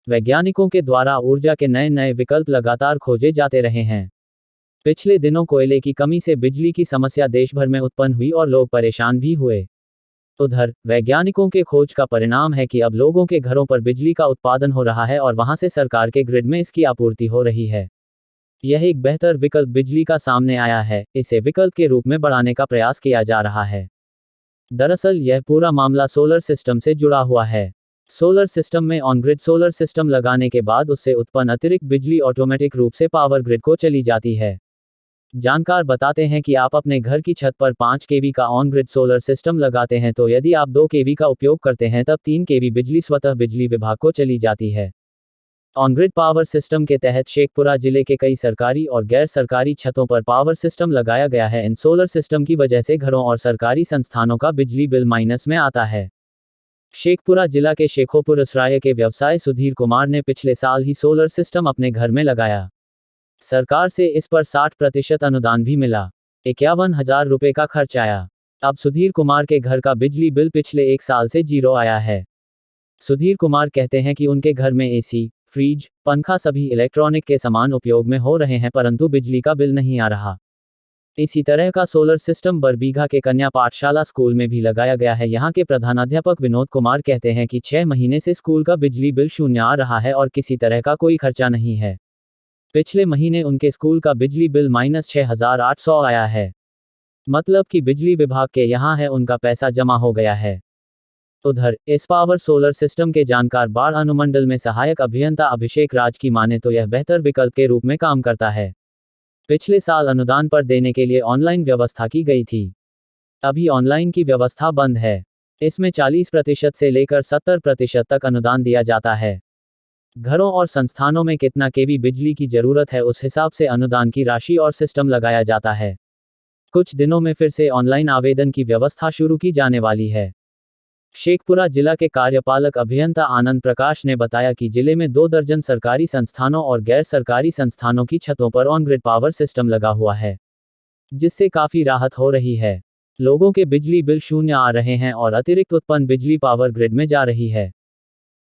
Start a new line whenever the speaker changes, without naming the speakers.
वैज्ञानिकों के द्वारा ऊर्जा के नए नए विकल्प लगातार खोजे जाते रहे हैं। पिछले दिनों कोयले की कमी से बिजली की समस्या देश भर में उत्पन्न हुई और लोग परेशान भी हुए। उधर वैज्ञानिकों के खोज का परिणाम है कि अब लोगों के घरों पर बिजली का उत्पादन हो रहा है और वहां से सरकार के ग्रिड में इसकी आपूर्ति हो रही है। यह एक बेहतर विकल्प बिजली का सामने आया है, इसे विकल्प के रूप में बढ़ाने का प्रयास किया जा रहा है। दरअसल यह पूरा मामला सोलर सिस्टम से जुड़ा हुआ है। सोलर सिस्टम में ऑन ग्रिड सोलर सिस्टम लगाने के बाद उससे उत्पन्न अतिरिक्त बिजली ऑटोमेटिक रूप से पावर ग्रिड को चली जाती है। जानकार बताते हैं कि आप अपने घर की छत पर 5 केवी का ऑन ग्रिड सोलर सिस्टम लगाते हैं तो यदि आप 2 केवी का उपयोग करते हैं तब 3 केवी बिजली स्वतः बिजली विभाग को चली जाती है। ऑन ग्रिड पावर सिस्टम के तहत शेखपुरा जिले के कई सरकारी और गैर सरकारी छतों पर पावर सिस्टम लगाया गया है। इन सोलर सिस्टम की वजह से घरों और सरकारी संस्थानों का बिजली बिल माइनस में आता है। शेखपुरा जिला के शेखोपुर असराय के व्यवसाय सुधीर कुमार ने पिछले साल ही सोलर सिस्टम अपने घर में लगाया। सरकार से इस पर 60% अनुदान भी मिला। 51,000 रुपये का खर्च आया। अब सुधीर कुमार के घर का बिजली बिल पिछले 1 साल से 0 आया है। सुधीर कुमार कहते हैं कि उनके घर में एसी, फ्रिज, पंखा सभी इलेक्ट्रॉनिक के समान उपयोग में हो रहे हैं परंतु बिजली का बिल नहीं आ रहा। इसी तरह का सोलर सिस्टम बरबीघा के कन्या पाठशाला स्कूल में भी लगाया गया है। यहाँ के प्रधानाध्यापक विनोद कुमार कहते हैं कि 6 महीने से स्कूल का बिजली बिल शून्य आ रहा है और किसी तरह का कोई खर्चा नहीं है। पिछले महीने उनके स्कूल का बिजली बिल -6,800 आया है। मतलब कि बिजली विभाग के यहाँ है उनका पैसा जमा हो गया है। उधर इस पावर सोलर सिस्टम के जानकार बाढ़ अनुमंडल में सहायक अभियंता अभिषेक राज की माने तो यह बेहतर विकल्प के रूप में काम करता है। पिछले साल अनुदान पर देने के लिए ऑनलाइन व्यवस्था की गई थी। अभी ऑनलाइन की व्यवस्था बंद है। इसमें 40% से लेकर 70% तक अनुदान दिया जाता है। घरों और संस्थानों में कितना केवी बिजली की जरूरत है उस हिसाब से अनुदान की राशि और सिस्टम लगाया जाता है। कुछ दिनों में फिर से ऑनलाइन आवेदन की व्यवस्था शुरू की जाने वाली है। शेखपुरा जिला के कार्यपालक अभियंता आनंद प्रकाश ने बताया कि जिले में 2 दर्जन सरकारी संस्थानों और गैर सरकारी संस्थानों की छतों पर ऑन ग्रिड पावर सिस्टम लगा हुआ है, जिससे काफी राहत हो रही है। लोगों के बिजली बिल शून्य आ रहे हैं और अतिरिक्त उत्पन्न बिजली पावर ग्रिड में जा रही है।